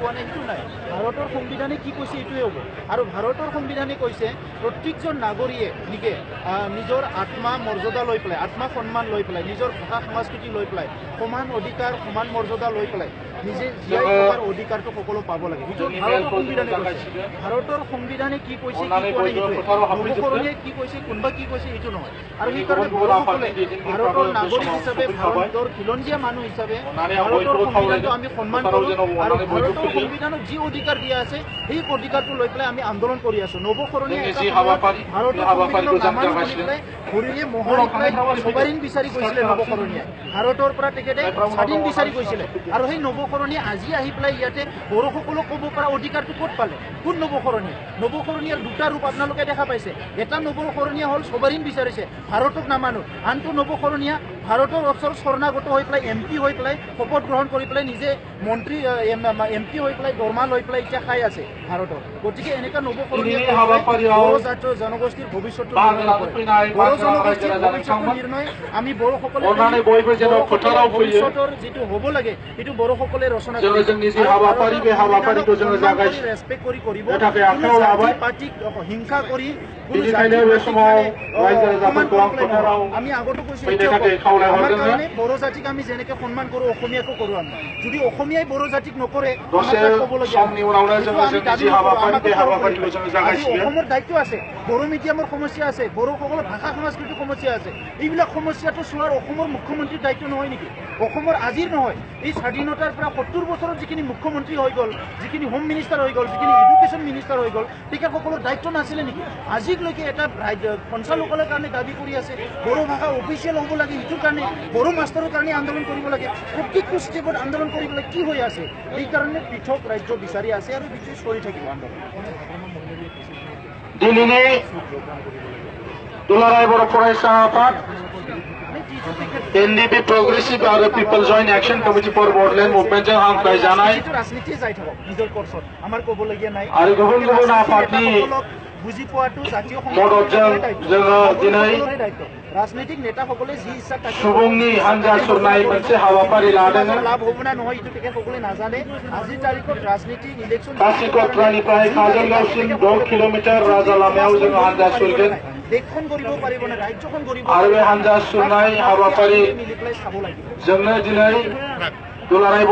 কোৱা নাই সেইটো নাই ভাৰতৰ সংবিধানে কি কৈছে এইটোৱে হ'ব আৰু ভাৰতৰ সংবিধানে কৈছে প্ৰত্যেকজন নাগৰিকে নিজৰ আত্মা মৰ্যাদা লৈ পেলাই আত্মা সন্মান লৈ পেলাই নিজৰ ভাষা সংস্কৃতি লৈ পেলাই সমান অধিকাৰ সমান মৰ্যাদা লৈ পেলাই নিজে জীয়াই থকাৰ অধিকাৰটো সকলো পাব লাগে সেইটো ভাৰতৰ সংবিধানে কৈছে ভাৰতৰ সংবিধানে কি কৈছে কি কোৱা নাই নৱকৰণীয়ে কি কৈছে কোনোবা কি কৈছে এইটো নহয় আৰু সেইকাৰণে বড়োসকলে ভাৰতৰ নাগৰিক হিচাপে ভাৰতৰ খিলঞ্জীয়া মানুহ হিচাপে ভাৰতৰ সংবিধানটো আমি সন্মান কৰোঁ আৰু ভাৰতৰ সংবিধানত যি অধিকাৰ দিয়া আছে সেই অধিকাৰটো লৈ পেলাই আমি আন্দোলন কৰি আছো নৱকৰণীয়ে ভাৰতৰ সংবিধানক নামানো বুলি পেলাই ঘূৰিয়ে মহৰি পেলাই সোবাৰিন বিচাৰি গৈছিলে নৱকৰণীয়ে ভাৰতৰ পৰা তেখেতে স্বাধীন বিচাৰি গৈছিলে আৰু সেই নৱকৰণীয়ে আজি আহি পেলাই ইয়াতে বড়োসকলক ক'ব পৰা অধিকাৰটো ক'ত পালে কোন নৱকৰণীয়াৰ দুটা ৰূপ আপোনালোকে দেখা পাইছে এটা নৱকৰণীয়া হ'ল সোবাৰিন বিচাৰিছে ভাৰতক নামানো আনটো নৱকৰণীয়া ভাৰতৰ ওচৰত শৰণাগত হৈ পেলাই MP হৈ পেলাই শপত গ্ৰহণ কৰি পেলাই নিজে মন্ত্ৰী MP হৈ পেলাই দৰমহা লৈ পেলাই এতিয়া খাই আছে ভাৰতৰ গতিকে এনেকুৱা নৱকৰণীয়া বড়ো জাতীয় জনগোষ্ঠীৰ ভৱিষ্যতটো বড়ো জনগোষ্ঠীৰ ভৱিষ্যতৰ নিৰ্ণয় আমি বড়োসকলে ভৱিষ্যতৰ যিটো হ'ব লাগে সেইটো বড়োসকলে ৰচনা ৰেচপেক্ট কৰি কৰিব পাৰ্টিক হিংসা কৰি আমি আগতো কৈছো আমাৰ কাৰণে বড়ো জাতিক আমি যেনেকে সন্মান কৰোঁ অসমীয়াকো কৰোঁ আমি যদি অসমীয়াই বড়ো জাতিক নকৰে অসমৰ দায়িত্ব আছে বড়ো মিডিয়ামৰ সমস্যা আছে বড়োসকলৰ ভাষা সংস্কৃতিৰ সমস্যা আছে এইবিলাক সমস্যাটো চোৱাৰ অসমৰ মুখ্যমন্ত্ৰীৰ দায়িত্ব নহয় নেকি অসমৰ আজিৰ নহয় এই স্বাধীনতাৰ পৰা 70 বছৰত যিখিনি মুখ্যমন্ত্ৰী হৈ গ'ল যিখিনি হোম মিনিষ্টাৰ হৈ গ'ল যিখিনি এডুকেশ্যন মিনিষ্টাৰ হৈ গ'ল তেখেতসকলৰ দায়িত্ব নাছিলে নেকি আজিলৈকে এটা সঞ্চালকালয়ৰ কাৰণে দাবী কৰি আছে বড়ো ভাষা অফিচিয়েল হ'ব লাগে সেইটোৰ কাৰণে বড়ো মাষ্টাৰৰ কাৰণে আন্দোলন কৰিব লাগে প্ৰত্যেকটো ষ্টেপত আন্দোলন কৰিবলৈ কি হৈ আছে এইকাৰণে পৃথক ৰাজ্য বিচাৰি আছে আৰু বিশেষ কৰি থাকিব আন্দোলন दिल्लीनि दुलाराय बर' फरायसा आफाद NDP प्रोग्रेसिव आरो people joint action committee for Bodoland मुभमेन्टजों हांख्रायजानाय राजनीति जाय थागौ নিজৰ कर्सत আমাৰ ক'বলগীয়া নাই आरो गुबुन गुबुन आफादनि বুজি পোৱাটো জাতীয় मददजों जोङो दिनै राजनीतिक नेताসকলে যি ইচ্ছা তাকে सुबुंनि हानजा सुरनाय मोनसे हाबाफारि लादों लाभ হ'ব ना নহয় এইটো তেখেতসকলে নাজানে আজিৰ तारिखত राजनीतिक इलेक्शन कासिकत्रानिफ्राय काजलगावसिम 10 किलोमिटार राजा लामायाव जोङो हानजा सुरगोन देशখন কৰিব পাৰিব না ৰাজ্যখন কৰিব आरो बे हानजा सुरनाय हाबाफारि মিলি পেলাই চাব লাগিব जोंनो दिनै दुलाराय